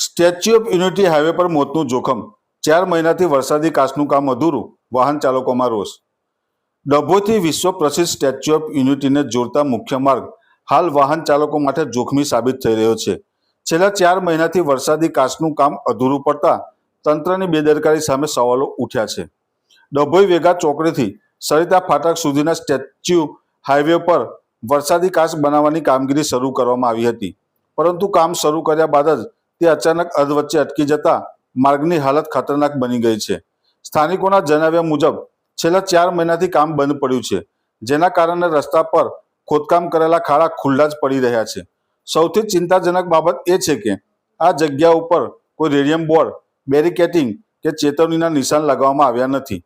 Statue of unity highway પર મોતનું જોખમ, 4 મહિનાથી વરસાદી કાચનું કામ અધૂરું, વાહન ચાલકોમાં રોષ. ડભોઈથી વિશ્વ પ્રસિદ્ધ સ્ટેચ્યુ ઓફ યુનિટીને જોડતા મુખ્ય માર્ગ હાલ વાહન ચાલકો માટે જોખમી સાબિત થઈ રહ્યો છે. છેલ્લા 4 મહિનાથી વરસાદી કાચનું કામ અધૂરું પડતા તંત્રની બેદરકારી સામે સવાલો ઉઠ્યા છે. ડભોઈ વેગા ચોકડીથી સરિતા ફાટક સુધીના સ્ટેચ્યુ હાઈવે પર વરસાદી કાચ બનાવવાની કામગીરી શરૂ કરવામાં આવી હતી, પરંતુ કામ શરૂ કર્યા બાદ જ તે અચાનક અધવચ્ચે અટકી જતા માર્ગની હાલત ખતરનાક બની ગઈ છે. સ્થાનિકોના જણાવ્યા મુજબ છેલ્લા 4 મહિનાથી કામ બંધ પડ્યું છે, જેના કારણે રસ્તા પર ખોદકામ કરેલા ખાડા ખુલ્લા જ પડી રહ્યા છે. સૌથી ચિંતાજનક બાબત એ છે કે આ જગ્યા ઉપર કોઈ રેડિયમ બોર્ડ, બેરિકેટિંગ કે ચેતવણીના નિશાન લગાવવામાં આવ્યા નથી.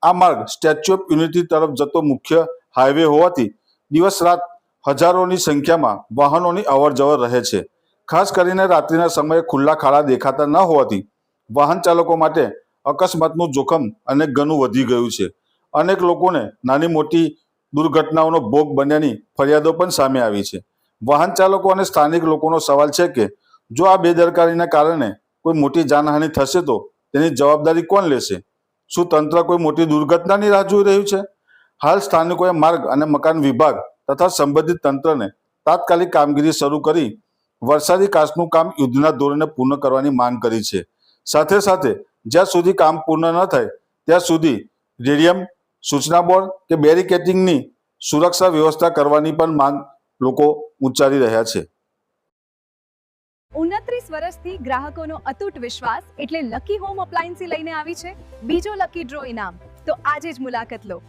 આ માર્ગ સ્ટેચ્યુ ઓફ યુનિટી તરફ જતો મુખ્ય હાઈવે હોવાથી દિવસ રાત હજારોની સંખ્યામાં વાહનોની અવરજવર રહે છે. ખાસ કરીને રાત્રિના સમયે ખુલ્લા ખાડા દેખાતા ન હોવાથી વાહન ચાલકો માટે અકસ્માતનું જોખમ અનેક ગણું વધી ગયું છે. અનેક લોકોને નાની મોટી દુર્ઘટનાઓનો ભોગ બન્યાની ફરિયાદો પણ સામે આવી છે. વાહન ચાલકો અને સ્થાનિક લોકોનો સવાલ છે કે જો આ બેદરકારીના કારણે કોઈ મોટી જાનહાનિ થશે તો તેની જવાબદારી કોણ લેશે? શું તંત્ર કોઈ મોટી દુર્ઘટનાની રાહ જોઈ રહ્યું છે? હાલ સ્થાનિકોએ માર્ગ અને મકાન વિભાગ તથા સંબંધિત તંત્રને તાત્કાલિક કામગીરી શરૂ કરી વરસાદી કાચનું કામ યુદ્ધના ધોરણે પૂર્ણ કરવાની માંગ કરી છે. સાથે સાથે જ્યાં સુધી કામ પૂર્ણ ન થાય ત્યાં સુધી રેડિયમ, સૂચના બોર્ડ કે બેરિકેટિંગની સુરક્ષા વ્યવસ્થા કરવાની પણ માંગ લોકો ઉચ્ચારી રહ્યા છે. 29 વર્ષથી ગ્રાહકોનો અતૂટ વિશ્વાસ એટલે લકી હોમ અપ્લાયન્સ લઈને આવી છે બીજો લકી ડ્રો ઇનામ. તો આજે જ મુલાકાત લો.